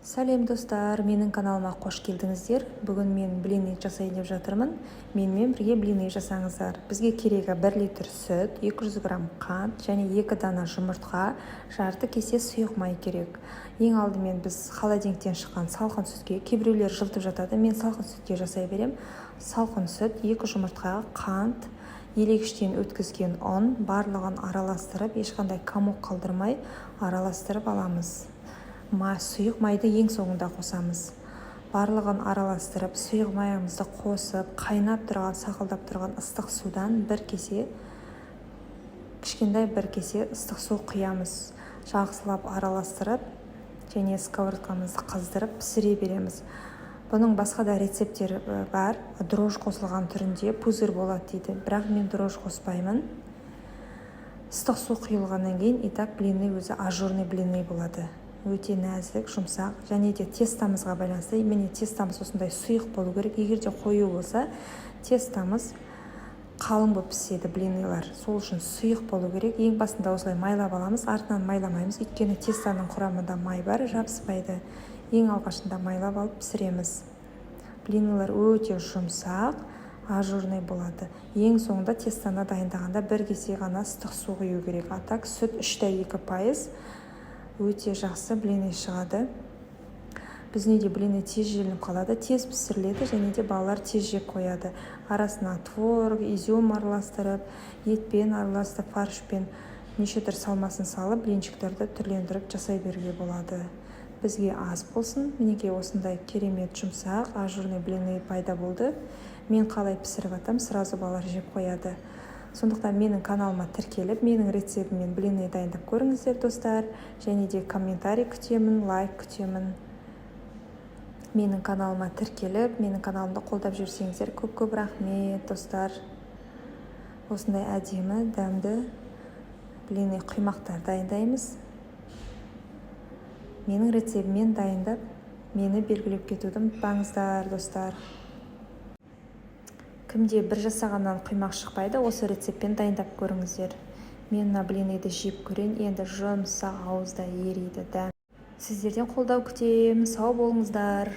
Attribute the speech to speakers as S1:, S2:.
S1: Сәлем достар, менің каналыма қош келдіңіздер. Бүгін мен блины жасайын деп жатырмын. Менімен бірге блины жасаңыздар. Бізге керегі 1 литр сүт, 200 грамм қант және 2 дана жұмыртқа, жарты кесе сұйық май керек. Ең алдымен біз холодильниктен шыққан салқын сүтке, кейбіреулер жылытып жатады, мен салқын сүтке жасай берем. Салқын сүт, 2 жұмыртқа, қант, елегіштен өткізген ұн, барлығын араластырып, ешқандай комок қалдырмай араластырып аламыз. Сұйық майды ең соңында қосамыз. Барлығын араластырып, сұйық майымызды қосып, қайнап тұрған, сақылдап тұрған ыстық судан кішкентай бір кесе ыстық су құямыз. Жақсылап араластырып, және сковородкамызды қыздырып пісіре береміз. Бұның басқа да рецепттері бар. Дрожж қосылған түрінде пузырь болады дейді. Бірақ мен дрожж қоспаймын. Ыстық су құйылғаннан кейін итак блины өзі ажурный блины болады. Өте нәзік, жұмсақ, және де тестамызға байланысты. Міне тестамыз осындай сұйық болу керек. Егер де қою болса, тестамыз қалың болып піседі блинылар. Сол үшін сұйық болу керек. Ең басында осылай майлап аламыз, артынан майламаймыз. Өйткені тестаның құрамында май бар, жабыспайды. Ең алғашында майлап алып пісіреміз. Блинылар өте жұмсақ, ажурный болады. Ең соңында тестаны дайындағанда 1 кесе ғана ыстық су құю керек. Атак сүт 3,2%. Өте жақсы блины шығады. Біздің үйде блины тез желініп қалады, тез пісіріледі, және де балалар тез жеп қояды. Арасына творог, изюм араластырып, етпен араластырып, фаршпен неше түр салмасын салып, блинчиктерді түрлендіріп жасай беруге болады. Бізге аз болсын. Мінекей осындай керемет жұмсақ, ажурный блины пайда болды. Мен қалай пісіріп атам, сразу балалар жеп қояды. Сондықтан менің каналыма тіркеліп, менің рецептіммен блины дайындап көріңіздер достар. Және де комментарий күтемін, лайк күтемін. Менің каналыма тіркеліп, менің каналымды қолдап жүрсеңіздер көп-көп рахмет достар. Осындай әдемі, дәмді блины құймақтар дайындаймыз. Менің рецептіммен дайындап, мені белгілеп кетуді ұмытпаңыздар достар. Кімде бір жасағаннан құймақ шықпайды, осы рецептпен дайындап көріңіздер. Мен блиныды жеп көрейін, енді жұмсақ ауызда ериді дәм. Сіздерден қолдау күтемін, сау болыңыздар.